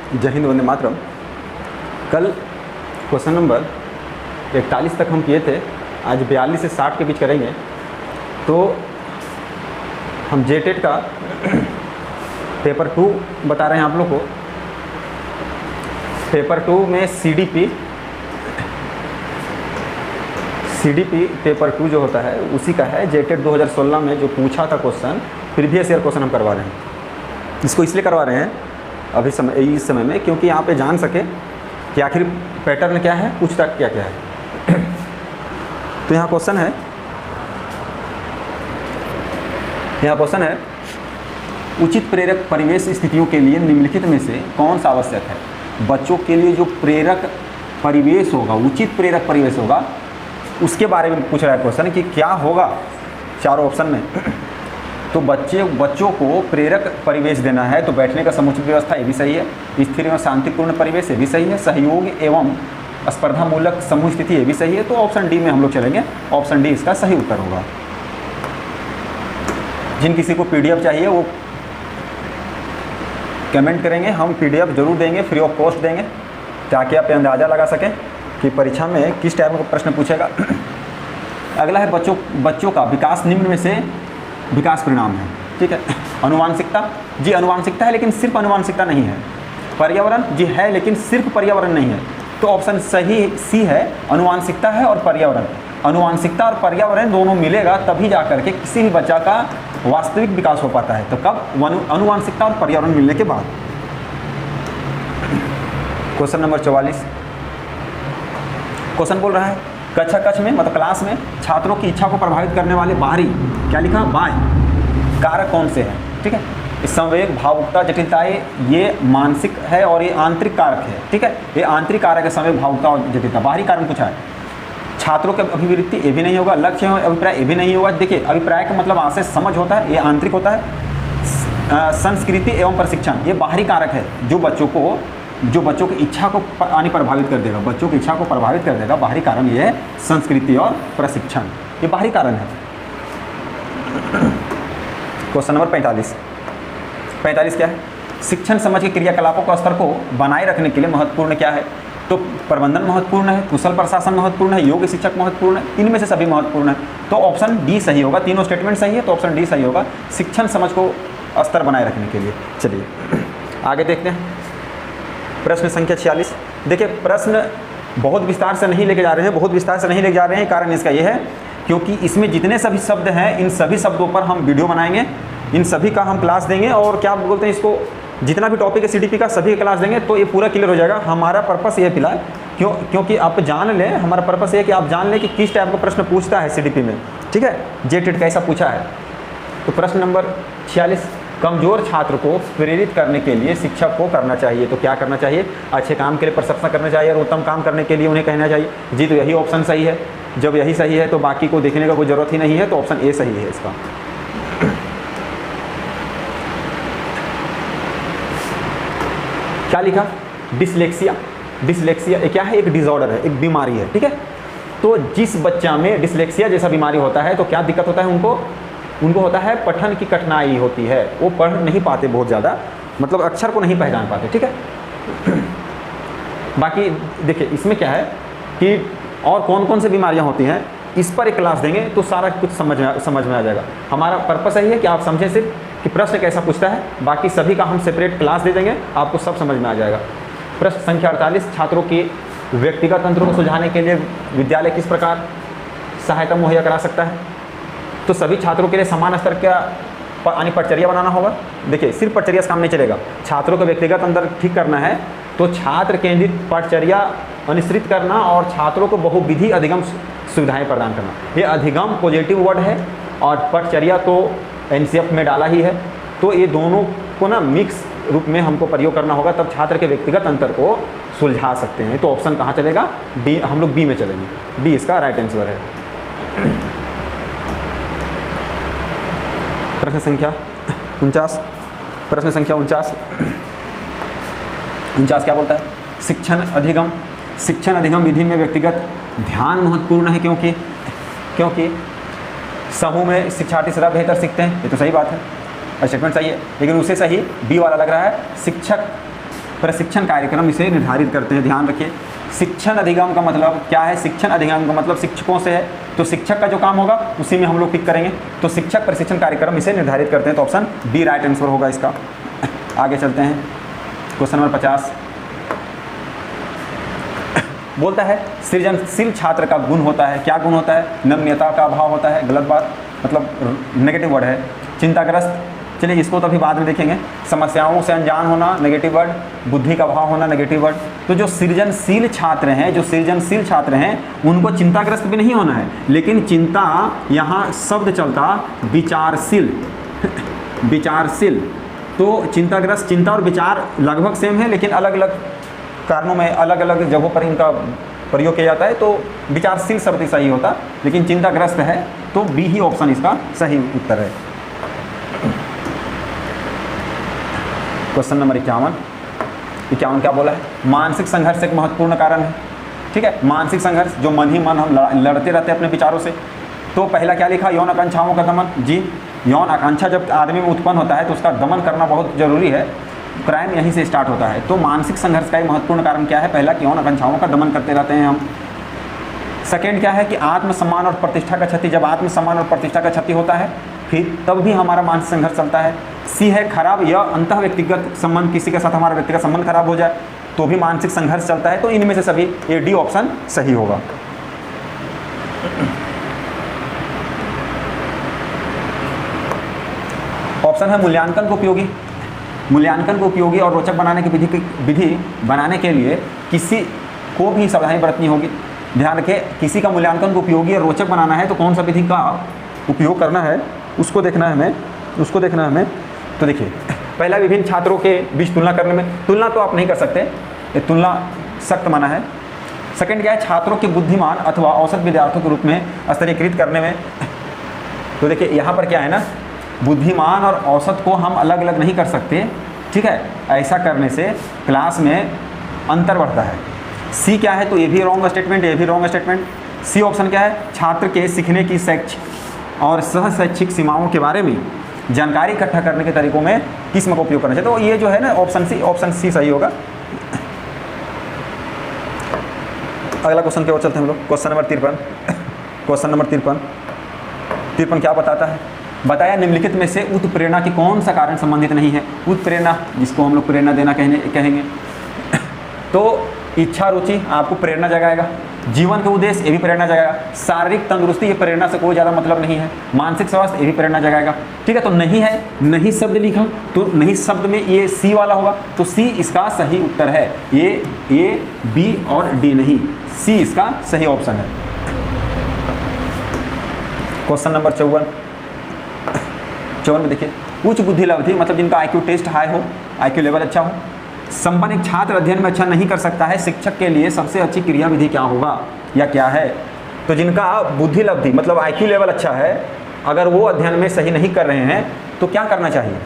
जय हिंद, वंदे मातरम। कल question number 41 तक हम किए थे, आज 42 से 60 के बीच करेंगे। तो हम जेटेट का पेपर 2 बता रहे हैं आप लोग को। पेपर 2 में सीडीपी पेपर 2 जो होता है उसी का है। जेटेट 2016 में जो पूछा था क्वेश्चन, प्रीवियस ईयर क्वेश्चन हम करवा रहे हैं। इसको इसलिए करवा रहे हैं अभी इस समय में, क्योंकि यहाँ पे जान सके कि आखिर पैटर्न क्या है, पूछता क्या क्या है। तो यहाँ क्वेश्चन है, उचित प्रेरक परिवेश स्थितियों के लिए निम्नलिखित में से कौन सा आवश्यक है। बच्चों के लिए जो प्रेरक परिवेश होगा, उचित प्रेरक परिवेश होगा, उसके बारे में पूछ रहा है क्वेश्चन कि क्या होगा चारों ऑप्शन में। तो बच्चों को प्रेरक परिवेश देना है, तो बैठने का समुचित व्यवस्था, ये भी सही है। स्थिर एवं शांतिपूर्ण परिवेश, ये भी सही है। सहयोग एवं स्पर्धामूलक समूह स्थिति, ये भी सही है। तो ऑप्शन डी में हम लोग चलेंगे। ऑप्शन डी इसका सही उत्तर होगा। जिन किसी को पीडीएफ चाहिए वो कमेंट करेंगे, हम पीडीएफ जरूर देंगे, फ्री ऑफ कॉस्ट देंगे, ताकि आप अंदाज़ा लगा सकें कि परीक्षा में किस टाइप का प्रश्न पूछेगा। अगला है बच्चों का विकास निम्न में से विकास परिणाम है। ठीक है। अनुवांशिकता, जी अनुवांशिकता है, लेकिन सिर्फ अनुवांशिकता नहीं है। पर्यावरण, जी है, लेकिन सिर्फ पर्यावरण नहीं है। तो ऑप्शन सही सी है, अनुवांशिकता है और पर्यावरण। अनुवांशिकता और पर्यावरण दोनों मिलेगा तभी जा करके किसी भी बच्चा का वास्तविक विकास हो पाता है। तो कब? अनुवांशिकता और पर्यावरण मिलने के बाद। क्वेश्चन नंबर 44 क्वेश्चन बोल रहा है, कक्षा में मतलब क्लास में छात्रों की इच्छा को प्रभावित करने वाले बाहरी, क्या लिखा, बाह्य कारक कौन से हैं। ठीक है। संवेग, भावुकता, जटिलताएं, ये मानसिक है और ये आंतरिक कारक है। ठीक है। ये आंतरिक कारक है, संवेग, भावुकता और जटिलता। बाहरी कारण पूछा है। छात्रों की अभिवृत्ति, ये भी नहीं होगा। लक्ष्य एवं अभिप्राय, ये भी नहीं होगा। देखिए, अभिप्राय का मतलब आशय समझ होता है, ये आंतरिक होता है। संस्कृति एवं प्रशिक्षण, ये बाहरी कारक है, जो बच्चों की इच्छा को प्रभावित कर देगा। बच्चों की इच्छा को प्रभावित कर देगा। बाहरी कारण ये है संस्कृति और प्रशिक्षण, ये बाहरी कारण है। क्वेश्चन नंबर 45 क्या है, शिक्षण समझ के क्रियाकलापों का स्तर को बनाए रखने के लिए महत्वपूर्ण क्या है। तो प्रबंधन महत्वपूर्ण है, कुशल प्रशासन महत्वपूर्ण है, योग्य शिक्षक महत्वपूर्ण है, इनमें से सभी महत्वपूर्ण है। तो ऑप्शन डी सही होगा। तीनों स्टेटमेंट सही है, तो ऑप्शन डी सही होगा, शिक्षण समझ को स्तर बनाए रखने के लिए। चलिए आगे देखते हैं। प्रश्न संख्या 46। देखिए, प्रश्न बहुत विस्तार से नहीं लेके जा रहे हैं। कारण इसका यह है क्योंकि इसमें जितने सभी शब्द हैं, इन सभी शब्दों पर हम वीडियो बनाएंगे, इन सभी का हम क्लास देंगे, और क्या बोलते हैं इसको, जितना भी टॉपिक है सीडीपी का सभी क्लास देंगे, तो ये पूरा क्लियर हो जाएगा। हमारा पर्पस ये फिलहाल क्योंकि आप जान लें, हमारा पर्पस ये है कि आप जान लें कि किस टाइप का प्रश्न पूछता है सीडीपी में। ठीक है, जेटेट कैसा पूछा है। तो प्रश्न नंबर 46, कमजोर छात्र को प्रेरित करने के लिए शिक्षक को करना चाहिए। तो क्या करना चाहिए, अच्छे काम के लिए प्रशंसा करना चाहिए और उत्तम काम करने के लिए उन्हें कहना चाहिए। जी, तो यही ऑप्शन सही है। जब यही सही है तो बाकी को देखने का कोई ज़रूरत ही नहीं है, तो ऑप्शन ए सही है इसका। क्या लिखा, डिसलेक्सिया ये क्या है, एक डिसऑर्डर है, एक बीमारी है। ठीक है। तो जिस बच्चा में डिसलेक्सिया जैसा बीमारी होता है तो क्या दिक्कत होता है उनको होता है पठन की कठिनाई होती है। वो पढ़ नहीं पाते बहुत ज़्यादा, मतलब अक्षर को नहीं पहचान पाते। ठीक है। बाकी देखिए इसमें क्या है कि और कौन कौन सी बीमारियां होती हैं, इस पर एक क्लास देंगे तो सारा कुछ समझ में आ जाएगा। हमारा पर्पस यही है कि आप समझें सिर्फ कि प्रश्न कैसा पूछता है, बाकी सभी का हम सेपरेट क्लास दे देंगे, आपको सब समझ में आ जाएगा। प्रश्न संख्या 48, छात्रों की व्यक्तिगत तंत्रों को सुलझाने के लिए विद्यालय किस प्रकार सहायता मुहैया करा सकता है। तो सभी छात्रों के लिए समान स्तर का पटचर्या बनाना होगा। देखिए, सिर्फ पटचर्या से काम नहीं चलेगा, छात्रों का व्यक्तिगत अंतर ठीक करना है, तो छात्र केंद्रित पटचर्या अनुसृत करना और छात्रों को बहुविधि अधिगम सुविधाएं प्रदान करना। ये अधिगम पॉजिटिव वर्ड है और पटचर्या तो एनसीएफ में डाला ही है। तो ये दोनों को ना मिक्स रूप में हमको प्रयोग करना होगा, तब छात्र के व्यक्तिगत अंतर को सुलझा सकते हैं। तो ऑप्शन कहाँ चलेगा, डी, हम लोग बी में चलेंगे। डी इसका राइट आंसर है। प्रश्न संख्या 49 क्या बोलता है, शिक्षण अधिगम विधि में व्यक्तिगत ध्यान महत्वपूर्ण है, क्योंकि समूह में शिक्षार्थी सदा बेहतर सीखते हैं। ये तो सही बात है, स्टेटमेंट सही है, लेकिन उससे सही बी वाला लग रहा है, शिक्षक प्रशिक्षण कार्यक्रम इसे निर्धारित करते हैं। ध्यान रखिए, शिक्षण अधिगम का मतलब क्या है? शिक्षण अधिगम का मतलब शिक्षकों से है, तो शिक्षक का जो काम होगा उसी में हम लोग टिक करेंगे। तो शिक्षक प्रशिक्षण कार्यक्रम इसे निर्धारित करते हैं, तो ऑप्शन बी राइट आंसर होगा इसका। आगे चलते हैं, क्वेश्चन नंबर 50 बोलता है सृजनशील छात्र का गुण होता है, क्या गुण होता है? नम्यता का अभाव होता है, गलत बात, मतलब नेगेटिव वर्ड है। चिंताग्रस्त, चलिए इसको तो अभी बाद में देखेंगे। समस्याओं से अनजान होना, नेगेटिव वर्ड। बुद्धि का अभाव होना, नेगेटिव वर्ड। तो जो सृजनशील छात्र हैं, जो सृजनशील छात्र हैं, उनको चिंताग्रस्त भी नहीं होना है, लेकिन चिंता यहाँ शब्द चलता विचारशील विचारशील। तो चिंताग्रस्त, चिंता और विचार लगभग सेम है, लेकिन अलग अलग कारणों में अलग अलग जगहों पर इनका प्रयोग किया जाता है। तो विचारशील शब्द ही सही होता, लेकिन चिंताग्रस्त है, तो बी ही ऑप्शन इसका सही उत्तर है। क्वेश्चन नंबर 51 क्या बोला है? मानसिक संघर्ष एक महत्वपूर्ण कारण है। ठीक है, मानसिक संघर्ष, जो मन ही मन हम लड़ते रहते हैं अपने विचारों से। तो पहला क्या लिखा? यौन आकांक्षाओं का दमन। जी, यौन आकांक्षा जब आदमी में उत्पन्न होता है तो उसका दमन करना बहुत जरूरी है। क्राइम यहीं से स्टार्ट होता है। तो मानसिक संघर्ष का एक महत्वपूर्ण कारण क्या है? पहला कि यौन आकांक्षाओं का दमन करते रहते हैं हम। सेकेंड क्या है कि आत्मसम्मान और प्रतिष्ठा का क्षति। जब आत्मसम्मान और प्रतिष्ठा का क्षति होता है फिर तब भी हमारा मानसिक संघर्ष चलता है। सी है खराब या अंतः व्यक्तिगत संबंध, किसी के साथ हमारा व्यक्तिगत संबंध खराब हो जाए तो भी मानसिक संघर्ष चलता है। तो इनमें से सभी ये डी ऑप्शन सही होगा। ऑप्शन है मूल्यांकन को उपयोगी। मूल्यांकन को उपयोगी और रोचक बनाने की विधि बनाने के लिए किसी को भी सावधानी बरतनी होगी। ध्यान रखें, किसी का मूल्यांकन को उपयोगी और रोचक बनाना है तो कौन सा विधि का उपयोग करना है उसको देखना है हमें। तो देखिए, पहला विभिन्न छात्रों के बीच तुलना करने में, तुलना तो आप नहीं कर सकते, ये तुलना सख्त मना है। सेकंड क्या है? छात्रों के बुद्धिमान अथवा औसत विद्यार्थियों के रूप में स्तरीकृत करने में। तो देखिए यहाँ पर क्या है ना, बुद्धिमान और औसत को हम अलग अलग नहीं कर सकते। ठीक है, ऐसा करने से क्लास में अंतर बढ़ता है। सी क्या है? तो ये भी रॉन्ग स्टेटमेंट, ये भी रॉन्ग स्टेटमेंट। सी ऑप्शन क्या है? छात्र के सीखने की शैक्षिक और सह शैक्षिक सीमाओं के बारे में जानकारी इकट्ठा करने के तरीकों में किस्म का उपयोग करना चाहिए। तो ये जो है ना ऑप्शन सी सही होगा। अगला क्वेश्चन की ओर चलते हैं हम लोग। क्वेश्चन नंबर 53 क्या बताता है? बताया निम्नलिखित में से उत्प्रेरणा की कौन सा कारण संबंधित नहीं है? उत्प्रेरणा, जिसको हम लोग प्रेरणा देना कहेंगे। तो इच्छा रुचि आपको प्रेरणा जगाएगा। जीवन के उद्देश्य, ये भी प्रेरणा जगाएगा। शारीरिक तंदुरुस्ती, ये प्रेरणा से कोई ज़्यादा मतलब नहीं है। मानसिक स्वास्थ्य, ये भी प्रेरणा जगाएगा। ठीक है, तो नहीं है, नहीं शब्द लिखा, तो नहीं शब्द में ये सी वाला होगा, तो सी इसका सही उत्तर है। ये ए, बी और डी नहीं, सी इसका सही ऑप्शन है। क्वेश्चन नंबर 54 में देखिए, उच्च बुद्धि लब्धि मतलब जिनका IQ टेस्ट हाई हो, IQ लेवल अच्छा हो। संपन्न एक छात्र अध्ययन में अच्छा नहीं कर सकता है, शिक्षक के लिए सबसे अच्छी क्रिया विधि क्या होगा या क्या है? तो जिनका बुद्धि लब्धि मतलब IQ लेवल अच्छा है, अगर वो अध्ययन में सही नहीं कर रहे हैं तो क्या करना चाहिए?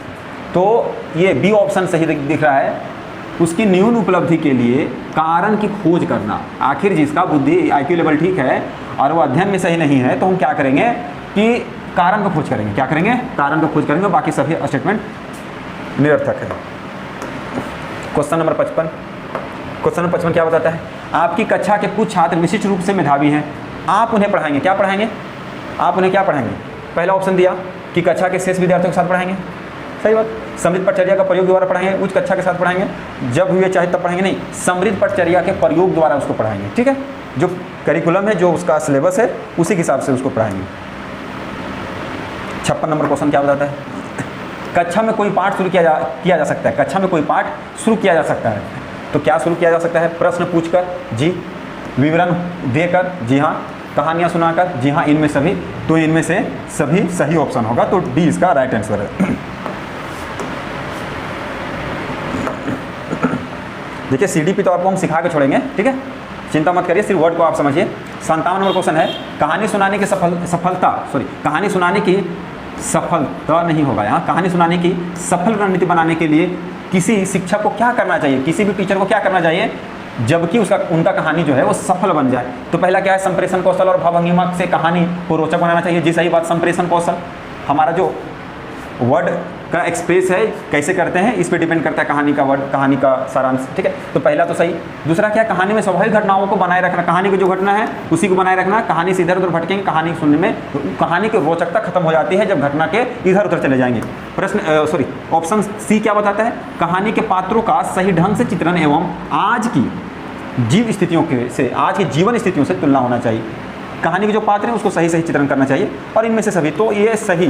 तो ये बी ऑप्शन सही दिख रहा है। उसकी न्यून उपलब्धि के लिए कारण की खोज करना। आखिर जिसका बुद्धि IQ लेवल ठीक है और वो अध्ययन में सही नहीं है, तो हम क्या करेंगे कि कारण को खोज करेंगे। क्या करेंगे? कारण को खोज करेंगे, बाकी सभी स्टेटमेंट निरर्थक है। क्वेश्चन नंबर 55 क्या बताता है? आपकी कक्षा के कुछ छात्र विशिष्ट रूप से मेधावी हैं, आप उन्हें पढ़ाएंगे। क्या पढ़ाएंगे? आप उन्हें क्या पढ़ाएंगे? पहला ऑप्शन दिया कि कक्षा के शेष विद्यार्थियों के साथ पढ़ाएंगे, सही बात। समृद्ध पटचर्या का प्रयोग द्वारा पढ़ाएंगे, उच्च कक्षा के साथ पढ़ाएंगे, जब हुए चाहे तब पढ़ाएंगे, नहीं, समृद्ध पटचर्या के प्रयोग द्वारा उसको पढ़ाएंगे। ठीक है, जो करिकुलम है, जो उसका सिलेबस है, उसी के हिसाब से उसको पढ़ाएंगे। 56 नंबर क्वेश्चन क्या बताता है? कक्षा में कोई पाठ शुरू किया जा सकता है। कक्षा में कोई पाठ शुरू किया जा सकता है, तो क्या शुरू किया जा सकता है? प्रश्न पूछकर, जी। विवरण देकर, जी हाँ। कहानियाँ सुनाकर, जी हाँ। इनमें सभी, तो इनमें से सभी सही ऑप्शन होगा, तो डी इसका राइट आंसर है। देखिए, CDP तो आपको हम सिखा के छोड़ेंगे, ठीक है, चिंता मत करिए, सिर्फ वर्ड को आप समझिए। 57 नंबर क्वेश्चन है, कहानी सुनाने की कहानी सुनाने की सफलता नहीं होगा यहाँ, कहानी सुनाने की सफल रणनीति बनाने के लिए किसी शिक्षक को क्या करना चाहिए, किसी भी टीचर को क्या करना चाहिए जबकि उनका कहानी जो है वो सफल बन जाए? तो पहला क्या है? संप्रेषण कौशल और भावभंगिमा से कहानी को रोचक बनाना चाहिए। जी सही बात, संप्रेषण कौशल। हमारा जो वर्ड का एक्सप्रेस है, कैसे करते हैं इस पे डिपेंड करता है कहानी का वर्ड, कहानी का सारांश, ठीक है। तो पहला तो सही। दूसरा क्या, कहानी में स्वाभाविक घटनाओं को बनाए रखना, कहानी की जो घटना है उसी को बनाए रखना। कहानी से इधर उधर भटकेंगे, कहानी सुनने में कहानी की रोचकता खत्म हो जाती है जब घटना के इधर उधर चले जाएंगे। प्रश्न ऑप्शन सी क्या बताता है, कहानी के पात्रों का सही ढंग से चित्रण एवं आज की जीव स्थितियों के से, आज की जीवन स्थितियों से तुलना होना चाहिए। कहानी के जो पात्र हैं उसको सही सही चित्रण करना चाहिए, और इनमें से सभी, तो ये सही,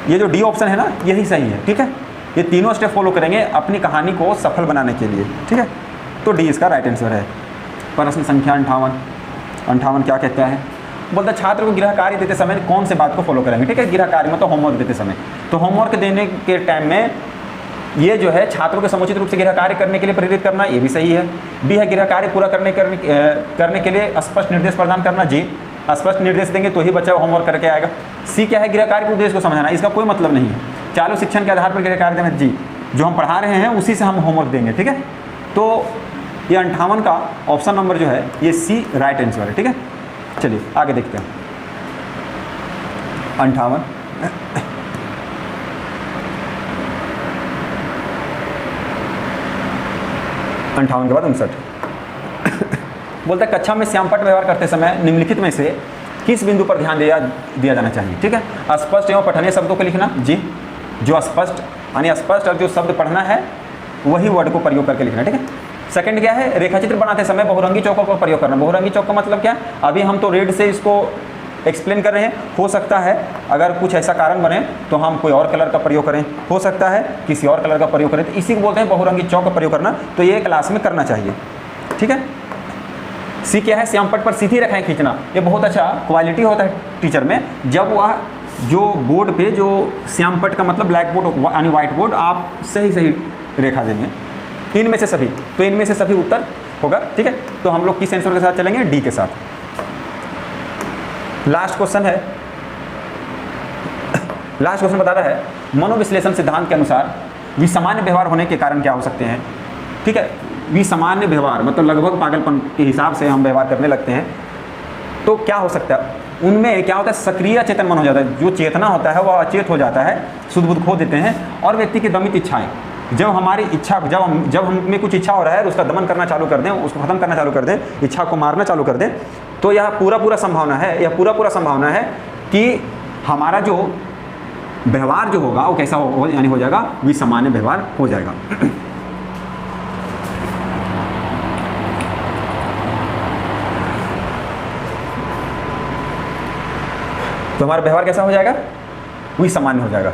ये जो डी ऑप्शन है ना यही सही है, ठीक है। ये तीनों स्टेप फॉलो करेंगे अपनी कहानी को सफल बनाने के लिए, ठीक है। तो डी इसका राइट आंसर है। प्रश्न संख्या 58 क्या कहता है, बोलता छात्र को गृह कार्य देते समय कौन से बात को फॉलो करेंगे, ठीक है। गृह कार्य में तो होमवर्क देते समय, तो होमवर्क देने के टाइम में ये जो है छात्रों को समुचित रूप से गृह कार्य करने के लिए प्रेरित करना, ये भी सही है। बी है गृह कार्य पूरा करने के लिए स्पष्ट निर्देश प्रदान करना, जी स्पष्ट निर्देश देंगे तो ही बच्चा होमवर्क करके आएगा। सी क्या है, गृह कार्य के उद्देश्य को समझाना, इसका कोई मतलब नहीं है। चालू शिक्षण के आधार पर गृह कार्य देना, जी जो हम पढ़ा रहे हैं उसी से हम होमवर्क देंगे, ठीक है। तो ये 58 का ऑप्शन नंबर जो है ये सी राइट आंसर है, ठीक है। चलिए आगे देखते हैं 58 के बाद 59 बोलता है कक्षा में श्यामपट्ट व्यवहार करते समय निम्नलिखित में से किस बिंदु पर ध्यान दिया जाना चाहिए, ठीक है। अस्पष्ट एवं पठनीय शब्दों को लिखना, जी जो स्पष्ट यानी स्पष्ट और जो शब्द पढ़ना है वही वर्ड को प्रयोग करके लिखना, ठीक है। सेकंड क्या है, रेखाचित्र बनाते समय बहुरंगी चौकों का प्रयोग करना। बहुरंगी चौक का मतलब क्या, अभी हम तो रेड से इसको एक्सप्लेन कर रहे हैं, हो सकता है अगर कुछ ऐसा कारण बने तो हम कोई और कलर का प्रयोग करें, हो सकता है किसी और कलर का प्रयोग करें, तो इसी को बोलते हैं बहुरंगी चौक का प्रयोग करना। तो ये क्लास में करना चाहिए, ठीक है। सी क्या है, श्यामपट्ट पर सीधी रेखाएं खींचना, ये बहुत अच्छा क्वालिटी होता है टीचर में, जब वह जो बोर्ड पे जो श्यामपट्ट का मतलब ब्लैक बोर्ड यानी व्हाइट बोर्ड, आप सही सही रेखा देंगे। इनमें से सभी, तो इनमें से सभी उत्तर होगा, ठीक है। तो हम लोग किस आंसर के साथ चलेंगे, डी के साथ। लास्ट क्वेश्चन है, लास्ट क्वेश्चन बता रहा है मनोविश्लेषण सिद्धांत के अनुसार विसामान्य व्यवहार होने के कारण क्या हो सकते हैं, ठीक है। विसामान्य व्यवहार मतलब लगभग पागलपन के हिसाब से हम व्यवहार करने लगते हैं, तो क्या हो सकता है, उनमें क्या होता है, सक्रिय अचेतन मन हो जाता है, जो चेतना होता है वह अचेत हो जाता है, सुध बुध खो देते हैं। और व्यक्ति की दमित इच्छाएं, जब हमारी इच्छा, जब हमें कुछ इच्छा हो रहा है उसका दमन करना चालू कर दें, उसको खत्म करना चालू कर दें, इच्छा को मारना चालू कर दें, तो यह पूरा संभावना है, यह पूरा संभावना है कि हमारा जो व्यवहार जो होगा वो कैसा यानी हो जाएगा, विसामान्य व्यवहार हो जाएगा। तो हमारा व्यवहार कैसा हो जाएगा, विसामान्य हो जाएगा।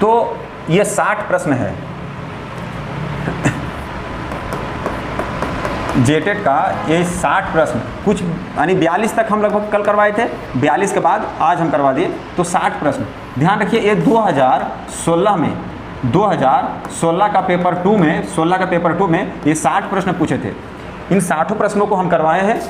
तो ये 60 प्रश्न है जेटेट का, ये 60 प्रश्न, कुछ यानी 42 तक हम लगभग कल करवाए थे, 42 के बाद आज हम करवा दिए, तो 60 प्रश्न। ध्यान रखिए ये 2016 में 2016 का पेपर 2 में 16 का पेपर 2 में ये 60 प्रश्न पूछे थे। इन 60 प्रश्नों को हम करवाए हैं।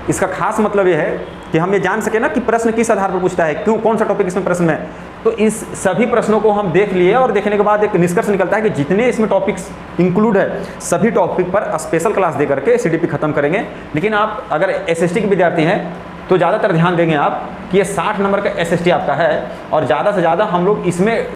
इसका खास मतलब ये है कि हम ये जान सके ना कि प्रश्न किस आधार पर पूछता है, क्यों, कौन सा टॉपिक इसमें प्रश्न है। तो इस सभी प्रश्नों को हम देख लिए और देखने के बाद एक निष्कर्ष निकलता है कि जितने इसमें टॉपिक्स इंक्लूड है सभी टॉपिक पर स्पेशल क्लास दे करके सीडीपी खत्म करेंगे। लेकिन आप अगर एसएसटी के विद्यार्थी हैं तो ज़्यादातर ध्यान देंगे आप कि ये 60 नंबर का एसएसटी आपका है, और ज़्यादा से ज़्यादा हम लोग इसमें